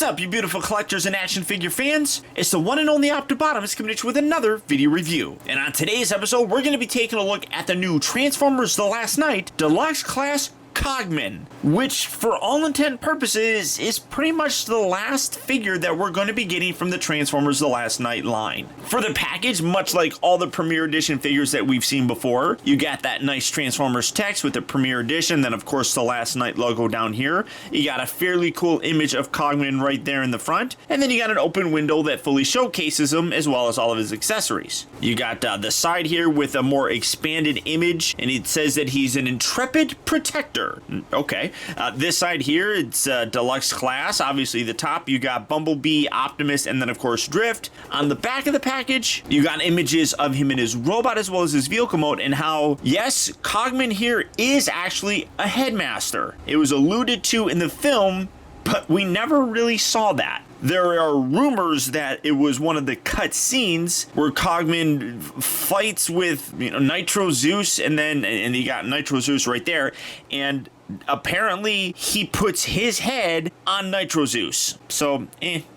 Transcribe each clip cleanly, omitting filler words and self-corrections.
What's up, you beautiful collectors and action figure fans? It's the one and only Optibotimus coming at you with another video review. And on today's episode, we're going to be taking a look at the new Transformers The Last Knight Deluxe Class Cogman, which for all intent and purposes is pretty much the last figure that we're going to be getting from the Transformers The Last Knight line. For the package, much like all the Premier Edition figures that we've seen before, you got that nice Transformers text with the Premier Edition, then of course the Last Knight logo down here. You got a fairly cool image of Cogman right there in the front, and then you got an open window that fully showcases him as well as all of his accessories. You got the side here with a more expanded image, and it says that he's an intrepid protector. Okay. This side here, it's deluxe class. Obviously, the top, you got Bumblebee, Optimus, and then, of course, Drift. On the back of the package, you got images of him in his robot as well as his vehicle mode, and how, yes, Cogman here is actually a Headmaster. It was alluded to in the film, but we never really saw that. There are rumors that it was one of the cut scenes where Cogman fights with, Nitro Zeus, and you got Nitro Zeus right there, and apparently he puts his head on Nitro Zeus. So,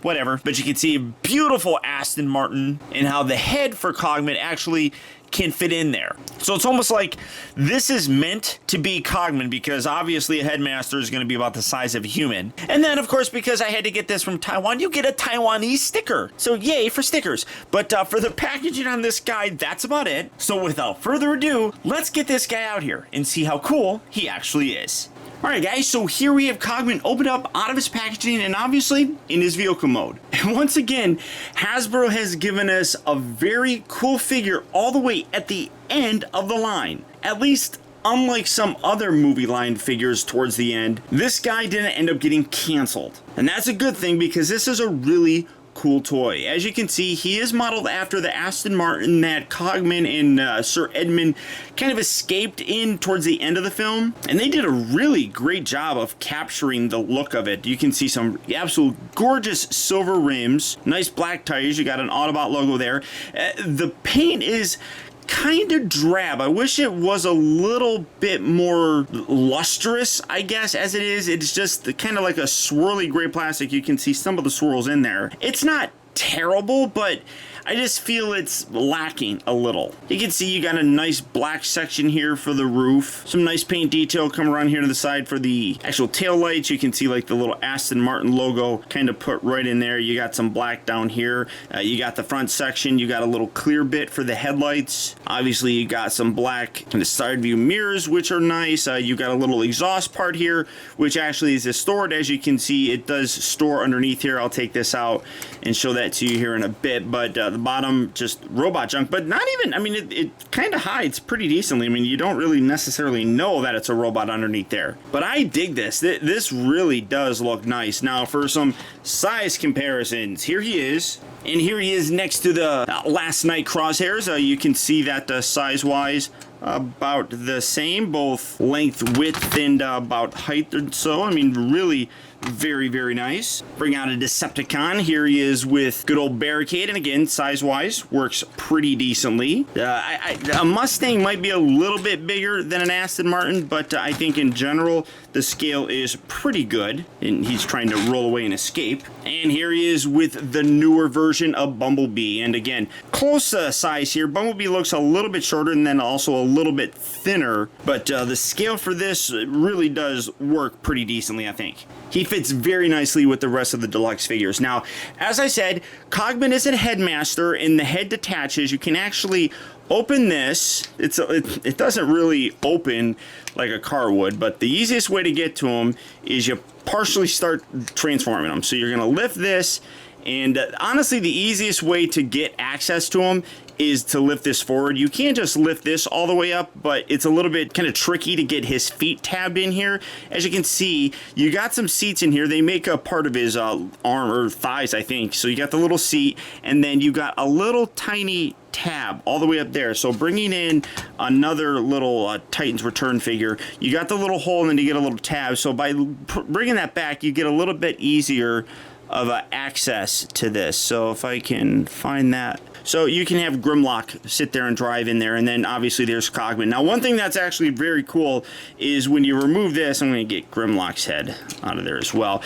whatever. But you can see a beautiful Aston Martin and how the head for Cogman actually can fit in there. So it's almost like this is meant to be Cogman, because obviously a Headmaster is going to be about the size of a human. And then, of course, because I had to get this from Taiwan, you get a Taiwanese sticker. So yay for stickers. But for the packaging on this guy, that's about it. So without further ado, let's get this guy out here and see how cool he actually is. Alright guys, so here we have Cogman opened up out of his packaging and obviously in his vehicle mode. And once again, Hasbro has given us a very cool figure all the way at the end of the line. At least, unlike some other movie line figures towards the end, this guy didn't end up getting canceled. And that's a good thing, because this is a really cool toy. As you can see, he is modeled after the Aston Martin that Cogman and Sir Edmund kind of escaped in towards the end of the film, and they did a really great job of capturing the look of it. You can see some absolute gorgeous silver rims, nice black tires, you got an Autobot logo there. The paint is kind of drab. I wish it was a little bit more lustrous, I guess, as it is. It's just kind of like a swirly gray plastic. You can see some of the swirls in there. It's not terrible, but I just feel it's lacking a little. You can see you got a nice black section here for the roof. Some nice paint detail come around here to the side for the actual tail lights. You can see like the little Aston Martin logo kind of put right in there. You got some black down here. You got the front section. You got a little clear bit for the headlights. Obviously, you got some black kind of side view mirrors, which are nice. You got a little exhaust part here, which actually is stored. As you can see, it does store underneath here. I'll take this out and show that to you here in a bit, but the bottom just robot junk, but not even, I mean, it kind of hides pretty decently. I mean, you don't really necessarily know that it's a robot underneath there, but I dig this. This really does look nice. Now for some size comparisons, here he is, and here he is next to the Last Knight crosshairs. You can see that size wise about the same, both length, width, and about height or so. I mean, really very, very nice. Bring out a Decepticon. Here he is with good old Barricade, and again, size-wise, works pretty decently. A Mustang might be a little bit bigger than an Aston Martin, but I think in general, the scale is pretty good, and he's trying to roll away and escape. And here he is with the newer version of Bumblebee, and again, close size here. Bumblebee looks a little bit shorter and then also a little bit thinner, but the scale for this really does work pretty decently, I think. He fits very nicely with the rest of the deluxe figures. Now, as I said, Cogman is a Headmaster, and the head detaches. You can actually open this. It doesn't really open like a car would, but the easiest way to get to him is you partially start transforming them. So you're going to lift this, and honestly, the easiest way to get access to him is to lift this forward. You can't just lift this all the way up, but it's a little bit kind of tricky to get his feet tabbed in here. As you can see, you got some seats in here. They make a part of his arm or thighs, I think. So you got the little seat, and then you got a little tiny tab all the way up there. So bringing in another little Titans Return figure, you got the little hole and then you get a little tab. So by bringing that back, you get a little bit easier of access to this. So if I can find that. So you can have Grimlock sit there and drive in there, and then obviously there's Cogman. Now, one thing that's actually very cool is when you remove this, I'm going to get Grimlock's head out of there as well.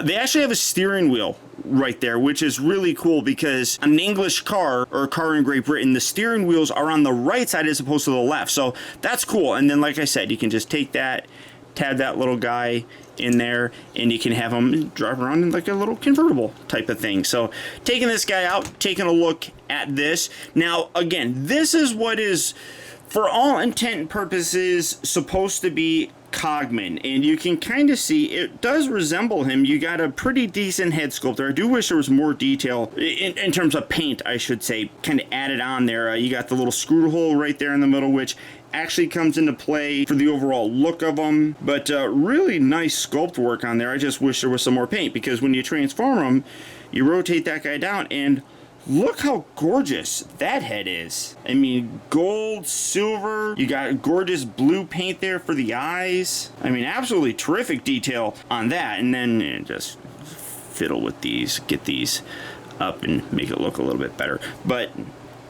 They actually have a steering wheel right there, which is really cool because on an English car or a car in Great Britain, the steering wheels are on the right side as opposed to the left. So that's cool. And then, like I said, you can just take that, tab that little guy in there, and you can have him drive around in like a little convertible type of thing. So taking this guy out, taking a look at this. Now, again, this is what is, for all intent and purposes, supposed to be Cogman, and you can kind of see it does resemble him. You got a pretty decent head sculptor. I do wish there was more detail in terms of paint, I should say, kind of added on there. You got the little screw hole right there in the middle, which actually comes into play for the overall look of them, but really nice sculpt work on there. I just wish there was some more paint, because when you transform him, you rotate that guy down, and look how gorgeous that head is. I mean, gold, silver, you got gorgeous blue paint there for the eyes. I mean, absolutely terrific detail on that. And then just fiddle with these, get these up and make it look a little bit better. But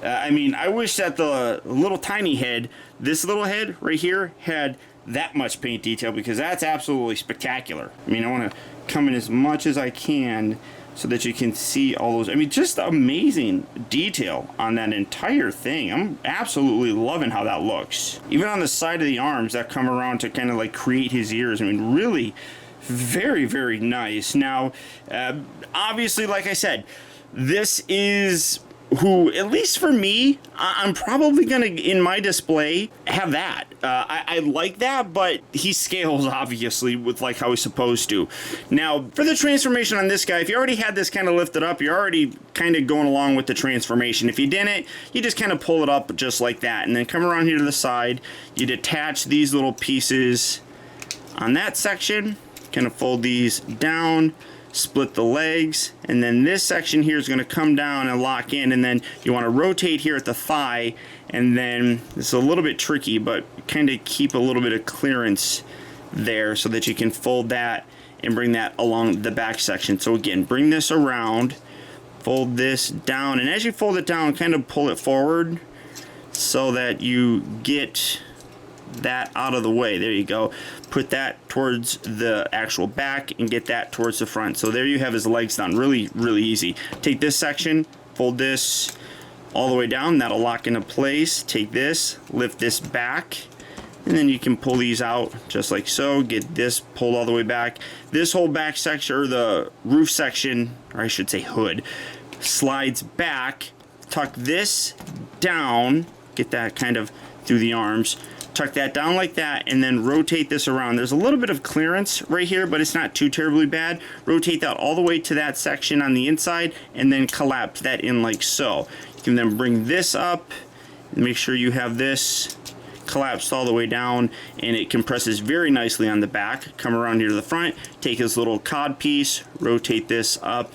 I mean, I wish that the little tiny head, this little head right here, had that much paint detail, because that's absolutely spectacular. I mean, I want to come in as much as I can so that you can see all those. I mean, just amazing detail on that entire thing. I'm absolutely loving how that looks. Even on the side of the arms that come around to kind of like create his ears. I mean, really very, very nice. Now, obviously, like I said, this is who, at least for me, I'm probably gonna, in my display, have that. I like that, but he scales obviously with like how he's supposed to. Now, for the transformation on this guy, if you already had this kind of lifted up, you're already kind of going along with the transformation. If you didn't, you just kind of pull it up just like that, and then come around here to the side, you detach these little pieces on that section, kind of fold these down, split the legs, and then this section here is going to come down and lock in, and then you want to rotate here at the thigh, and then this is a little bit tricky, but kind of keep a little bit of clearance there so that you can fold that and bring that along the back section. So again, bring this around, fold this down, and as you fold it down, kind of pull it forward so that you get that out of the way. There you go. Put that towards the actual back and get that towards the front. So there you have his legs done. Really, really easy. Take this section, fold this all the way down. That'll lock into place. Take this, lift this back, and then you can pull these out just like so. Get this pulled all the way back. This whole back section, or the roof section, or I should say hood, slides back. Tuck this down. Get that kind of through the arms. Tuck that down like that, and then rotate this around. There's a little bit of clearance right here, but it's not too terribly bad. Rotate that all the way to that section on the inside, and then collapse that in like so. You can then bring this up, and make sure you have this collapsed all the way down, and it compresses very nicely on the back. Come around here to the front, take this little cod piece, rotate this up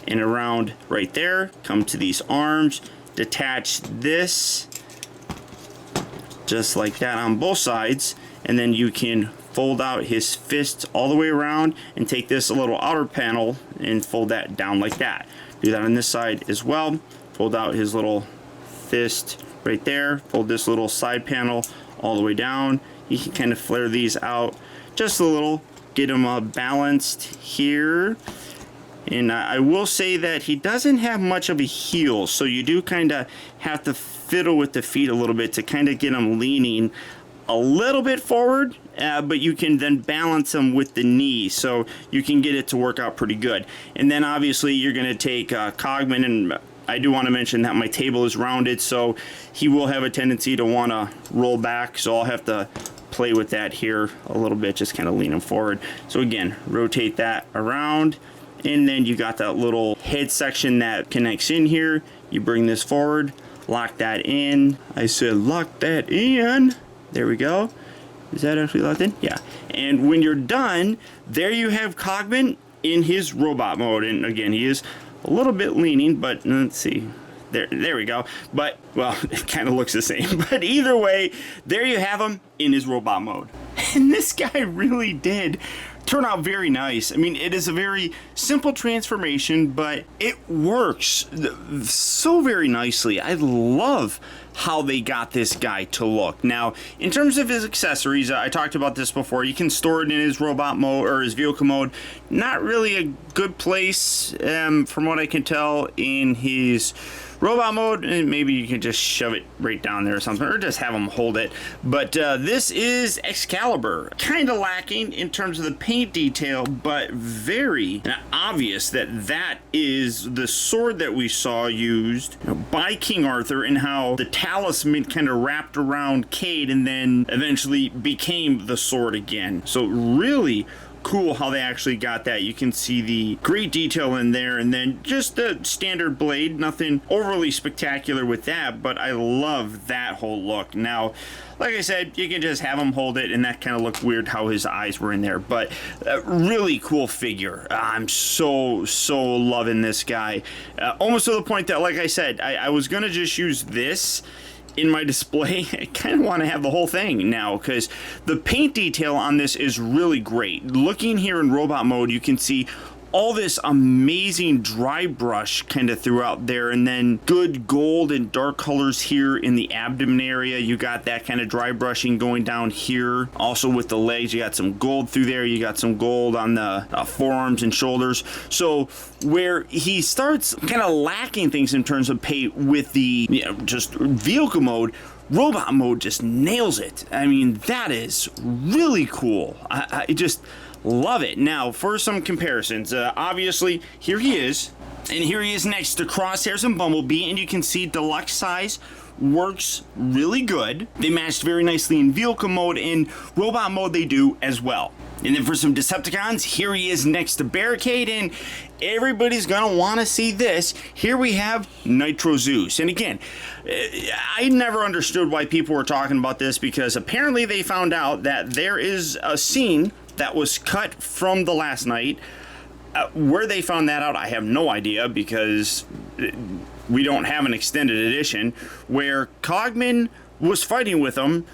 and around right there. Come to these arms, detach this, just like that on both sides, and then you can fold out his fists all the way around and take this little outer panel and fold that down like that. Do that on this side as well. Fold out his little fist right there, fold this little side panel all the way down. You can kind of flare these out just a little, get them balanced here. And I will say that he doesn't have much of a heel, so you do kind of have to fiddle with the feet a little bit to kind of get him leaning a little bit forward, but you can then balance him with the knee, so you can get it to work out pretty good. And then obviously you're going to take Cogman, and I do want to mention that my table is rounded, so he will have a tendency to want to roll back, so I'll have to play with that here a little bit, just kind of lean him forward. So again, rotate that around. And then you got that little head section that connects in here. You bring this forward, lock that in. I said lock that in. There we go. Is that actually locked in? Yeah. And when you're done, there you have Cogman in his robot mode. And again, he is a little bit leaning, but let's see. There we go. But, well, it kind of looks the same. But either way, there you have him in his robot mode. And this guy really did turn out very nice. I mean, it is a very simple transformation, but it works so very nicely. I love how they got this guy to look. Now, in terms of his accessories, I talked about this before. You can store it in his robot mode or his vehicle mode. Not really a good place, from what I can tell, in his robot mode, and maybe you can just shove it right down there or something, or just have him hold it. But this is Excalibur. Kind of lacking in terms of the paint detail, but very obvious that that is the sword that we saw used by King Arthur, and how the talisman kind of wrapped around Cade and then eventually became the sword again. So really cool how they actually got that. You can see the great detail in there, and then just the standard blade, nothing overly spectacular with that, but I love that whole look. Now, like I said, you can just have him hold it, and that kind of looked weird how his eyes were in there, but really cool figure. I'm so loving this guy, almost to the point that, like I said, I was gonna just use this in my display. I kind of want to have the whole thing now, because the paint detail on this is really great. Looking here in robot mode, you can see all this amazing dry brush kind of throughout there, and then good gold and dark colors here in the abdomen area. You got that kind of dry brushing going down here. Also with the legs, you got some gold through there. You got some gold on the forearms and shoulders. So where he starts kind of lacking things in terms of paint with the just vehicle mode, robot mode just nails it. I mean, that is really cool. I just love it. Now, for some comparisons, obviously, here he is, and here he is next to Crosshairs and Bumblebee, and you can see Deluxe size works really good. They matched very nicely in vehicle mode. In robot mode, they do as well. And then for some Decepticons, here he is next to Barricade, and everybody's gonna want to see this. Here we have Nitro Zeus. And again, I never understood why people were talking about this, because apparently they found out that there is a scene that was cut from the last night. Where they found that out, I have no idea, because we don't have an extended edition, where Cogman was fighting with him.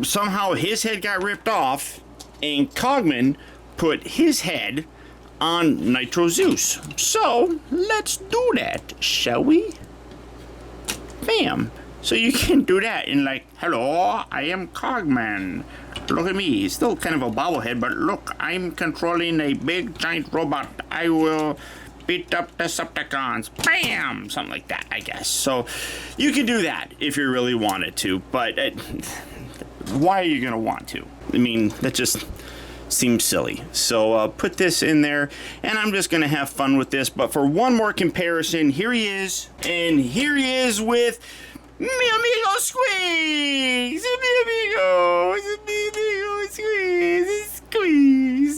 Somehow his head got ripped off, and Cogman put his head on Nitro Zeus. So let's do that, shall we? Bam. So you can do that in like, hello, I am Cogman. Look at me, he's still kind of a bobblehead, but look, I'm controlling a big giant robot. I will beat up Decepticons. Bam! Something like that, I guess. So you can do that if you really wanted to, but why are you going to want to? I mean, that just seems silly. So put this in there, and I'm just going to have fun with this. But for one more comparison, here he is, and here he is with Mi amigo Squeeze! Mi amigo! Squeeze!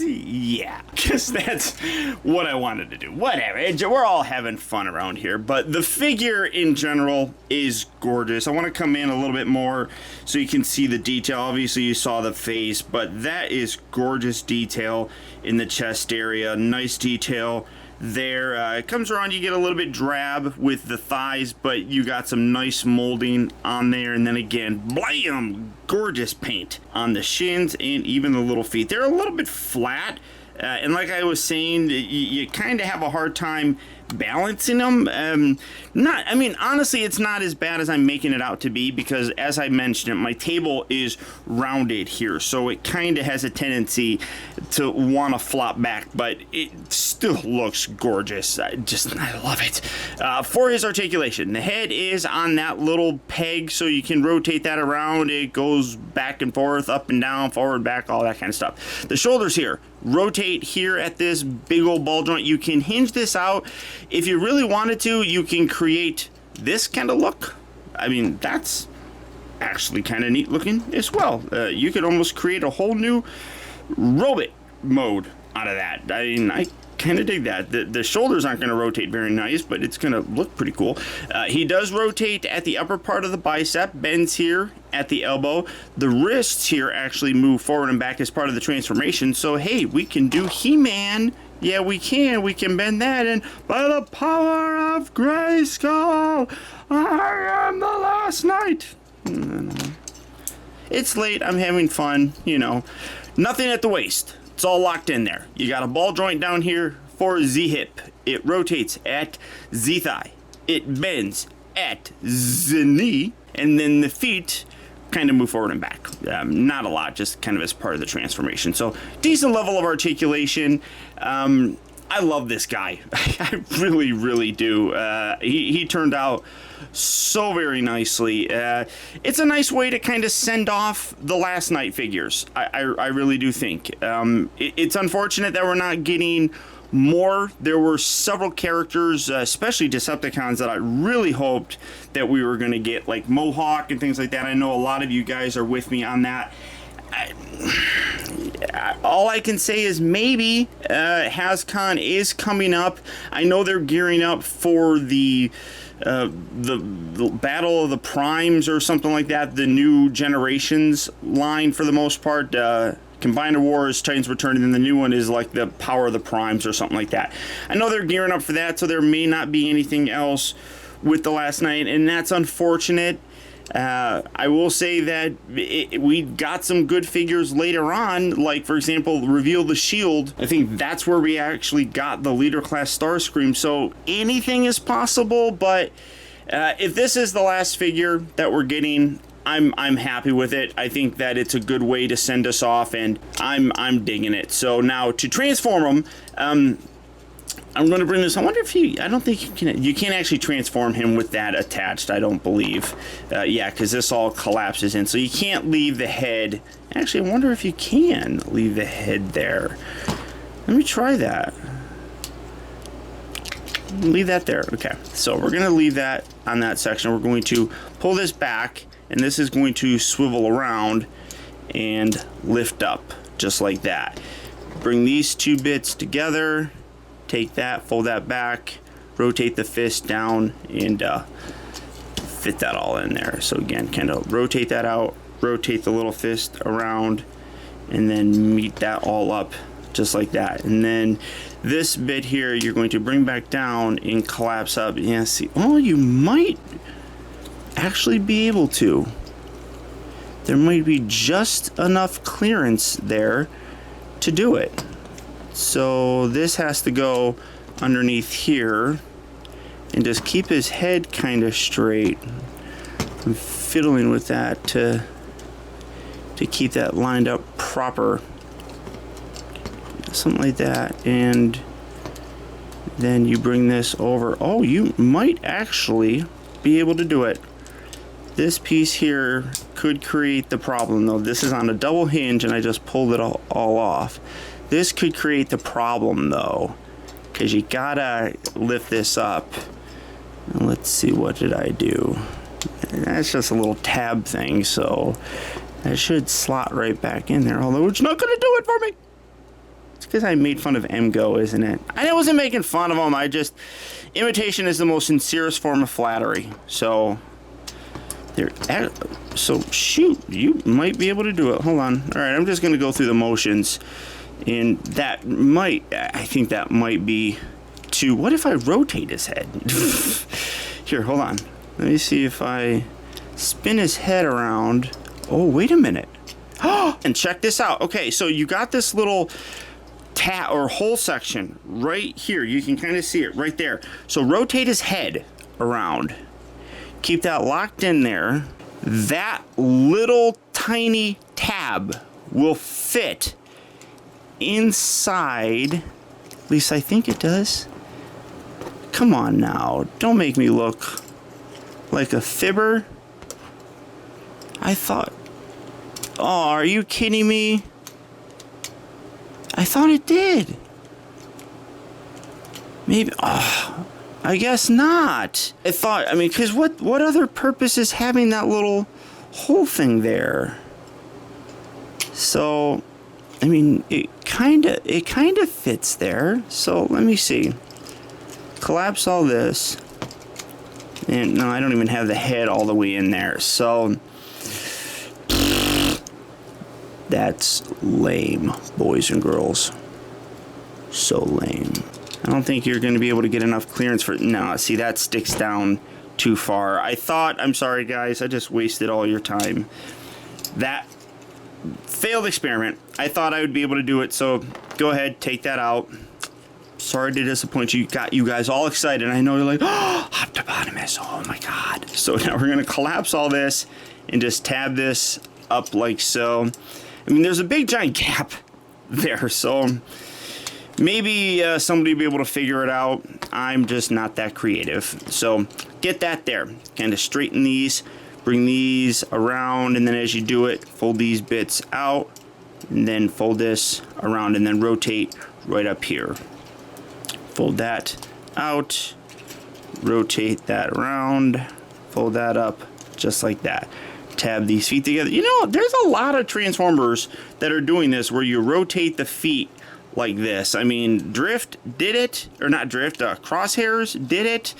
Yeah, because that's what I wanted to do. Whatever, we're all having fun around here, but the figure in general is gorgeous. I want to come in a little bit more so you can see the detail. Obviously, you saw the face, but that is gorgeous detail in the chest area. Nice detail there. It comes around, you get a little bit drab with the thighs, but you got some nice molding on there, and then again, blam, gorgeous paint on the shins and even the little feet. They're a little bit flat, and like I was saying, you kind of have a hard time balancing them. I mean, honestly, it's not as bad as I'm making it out to be, because as I mentioned, my table is rounded here, so it kind of has a tendency to want to flop back, but it still looks gorgeous. I love it. For his articulation, the head is on that little peg, so you can rotate that around. It goes back and forth, up and down, forward, back, all that kind of stuff. The shoulders here rotate here at this big old ball joint. You can hinge this out. If you really wanted to, you can create this kind of look. I mean, that's actually kind of neat looking as well. You could almost create a whole new robot mode out of that. I mean, I kind of dig that. The shoulders aren't going to rotate very nice, but it's going to look pretty cool. He does rotate at the upper part of the bicep, bends here at the elbow. The wrists here actually move forward and back as part of the transformation. So, hey, we can do He-Man. Yeah, we can bend that, and by the power of Grayskull, I am the last knight. It's late, I'm having fun, you know. Nothing at the waist. It's all locked in there. You got a ball joint down here for Z hip. It rotates at Z thigh. It bends at Z knee. And then the feet kind of move forward and back. Not a lot, just kind of as part of the transformation. So decent level of articulation. I love this guy. I really, really do. He turned out so very nicely. It's a nice way to kind of send off the last night figures. I really do think. It's unfortunate that we're not getting more. There were several characters, especially Decepticons, that I really hoped that we were going to get, like Mohawk and things like that. I know a lot of you guys are with me on that. All I can say is maybe HasCon is coming up. I know they're gearing up for the Battle of the Primes or something like that, the new Generations line for the most part. Combiner Wars, Titans Return, and then the new one is like the Power of the Primes or something like that. I know they're gearing up for that, so there may not be anything else with the last night, and that's unfortunate. I will say that we got some good figures later on, like, for example, Reveal the Shield. I think that's where we actually got the Leader Class Starscream, so anything is possible, but if this is the last figure that we're getting, I'm happy with it. I think that it's a good way to send us off, and I'm digging it. So now to transform him, I'm going to bring this. I wonder if I don't think you can't actually transform him with that attached, I don't believe. Yeah, because this all collapses in. So you can't leave the head. Actually, I wonder if you can leave the head there. Let me try that. Leave that there. Okay, so we're going to leave that on that section. We're going to pull this back, and this is going to swivel around and lift up, just like that. Bring these two bits together. Take that, fold that back, rotate the fist down, and fit that all in there. So again, kind of rotate that out, rotate the little fist around, and then meet that all up just like that. And then this bit here, you're going to bring back down and collapse up. Yeah, see, oh, you might actually be able to. There might be just enough clearance there to do it. So this has to go underneath here and just keep his head kind of straight. I'm fiddling with that to keep that lined up proper. Something like that. And then you bring this over. Oh, you might actually be able to do it. This piece here could create the problem, though. This is on a double hinge and I just pulled it all off. This could create the problem, though, because you gotta lift this up. And let's see, what did I do? That's just a little tab thing, so that should slot right back in there, although it's not gonna do it for me. It's because I made fun of MGO, isn't it? I wasn't making fun of him. Imitation is the most sincerest form of flattery. So shoot, you might be able to do it. Hold on. All right, I'm just gonna go through the motions. And I think that might be too. What if I rotate his head? Here, hold on. Let me see if I spin his head around. Oh, wait a minute. And check this out. Okay, so you got this little or hole section right here. You can kind of see it right there. So rotate his head around. Keep that locked in there. That little tiny tab will fit inside, at least I think it does. Come on now, don't make me look like a fibber. I thought, oh, are you kidding me? I thought it did. Maybe, I guess not. I mean, because what other purpose is having that little hole thing there? So I mean, it kind of fits there. So let me see. Collapse all this. And no, I don't even have the head all the way in there. So that's lame, boys and girls. So lame. I don't think you're going to be able to get enough clearance for... No, see, that sticks down too far. I'm sorry, guys. I just wasted all your time. That failed experiment. I thought I would be able to do it, so go ahead, take that out. Sorry to disappoint you. Got you guys all excited. I know you're like, oh, Optibotimus, oh my god. So now we're gonna collapse all this and just tab this up like so. I mean, there's a big giant gap there, so maybe somebody will be able to figure it out. I'm just not that creative. So get that there. Kind of straighten these, bring these around, and then as you do it, fold these bits out, and then fold this around, and then rotate right up here. Fold that out, rotate that around, fold that up, just like that. Tab these feet together. You know, there's a lot of Transformers that are doing this where you rotate the feet like this. I mean, Drift did it, or not Drift, Crosshairs did it,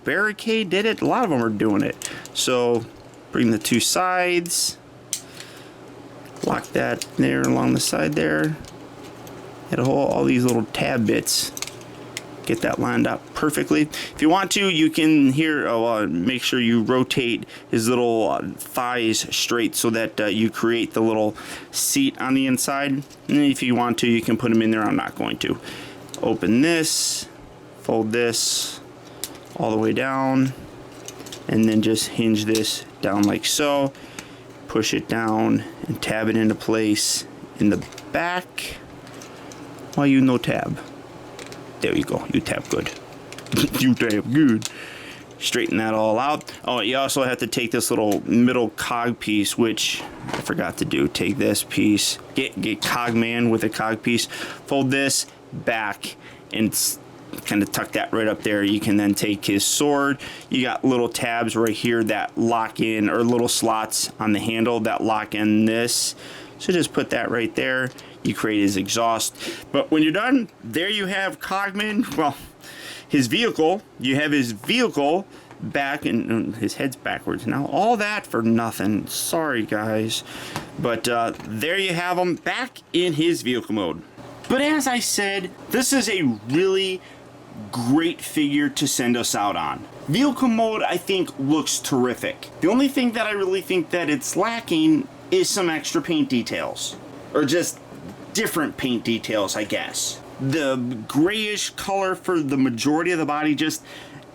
Barricade did it. A lot of them are doing it. So bring the two sides, lock that there along the side there. Hit a hole, all these little tab bits. Get that lined up perfectly. If you want to, you can here make sure you rotate his little thighs straight so that you create the little seat on the inside. And if you want to, you can put them in there. I'm not going to. Open this, fold this all the way down, and then just hinge this down like so. Push it down and tab it into place in the back. Why you no tab? There you go. You tab good. You tab good. Straighten that all out. Oh, you also have to take this little middle cog piece, which I forgot to do. Take this piece. Get Cogman with a cog piece. Fold this back and kind of tuck that right up there. You can then take his sword. You got little tabs right here that lock in, or little slots on the handle that lock in this. So just put that right there. You create his exhaust. But when you're done, there you have Cogman. Well, his vehicle. You have his vehicle back, and his head's backwards. Now, all that for nothing. Sorry, guys. But there you have him back in his vehicle mode. But as I said, this is a really great figure to send us out on. Vehicle mode, I think, looks terrific. The only thing that I really think that it's lacking is some extra paint details. Or just different paint details, I guess. The grayish color for the majority of the body just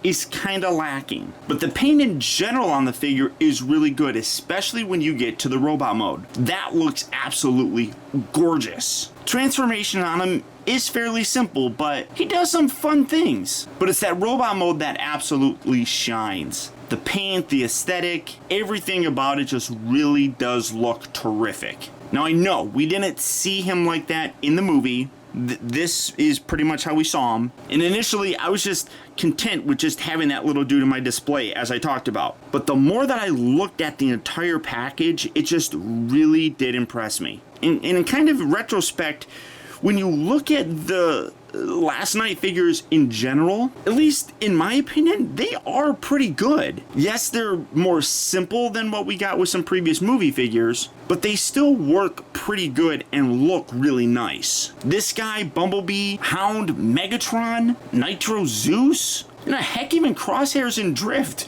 is kind of lacking. But the paint in general on the figure is really good, especially when you get to the robot mode. That looks absolutely gorgeous. Transformation on him is fairly simple, but he does some fun things. But it's that robot mode that absolutely shines. The paint, the aesthetic, everything about it just really does look terrific. Now, I know we didn't see him like that in the movie. This is pretty much how we saw him. And initially, I was just content with just having that little dude in my display, as I talked about. But the more that I looked at the entire package, it just really did impress me. And in kind of retrospect, when you look at the Last Night figures in general, at least in my opinion, they are pretty good. Yes, they're more simple than what we got with some previous movie figures, but they still work pretty good and look really nice. This guy, Bumblebee, Hound, Megatron, Nitro Zeus, and heck, even Crosshairs and Drift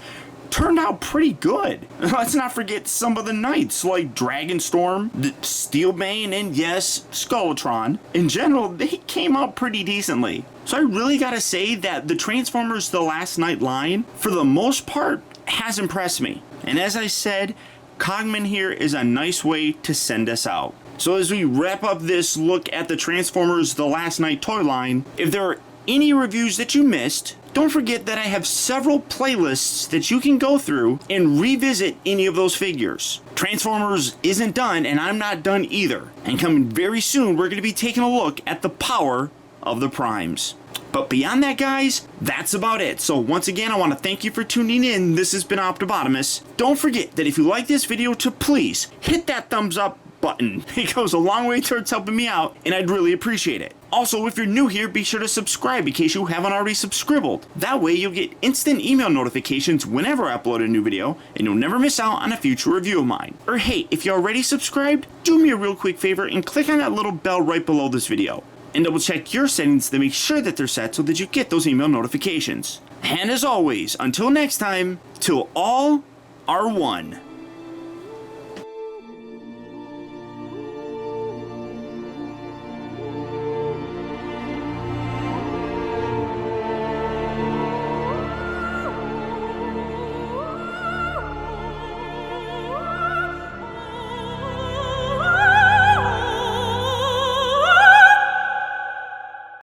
turned out pretty good. Let's not forget some of the knights like Dragonstorm, Steelbane, and yes, Skeletron. In general, they came out pretty decently. So I really gotta say that the Transformers The Last Night line, for the most part, has impressed me. And as I said, Cogman here is a nice way to send us out. So as we wrap up this look at the Transformers The Last Night toy line, if there are any reviews that you missed, don't forget that I have several playlists that you can go through and revisit any of those figures. Transformers isn't done, and I'm not done either. And coming very soon, we're going to be taking a look at the power of the Primes. But beyond that, guys, that's about it. So once again, I want to thank you for tuning in. This has been Optibotimus. Don't forget that if you like this video, to please hit that thumbs up button. It goes a long way towards helping me out, and I'd really appreciate it. Also, if you're new here, be sure to subscribe in case you haven't already subscribed. That way you'll get instant email notifications whenever I upload a new video, and you'll never miss out on a future review of mine. Or hey, if you're already subscribed, do me a real quick favor and click on that little bell right below this video. And double check your settings to make sure that they're set so that you get those email notifications. And as always, until next time, till all are one.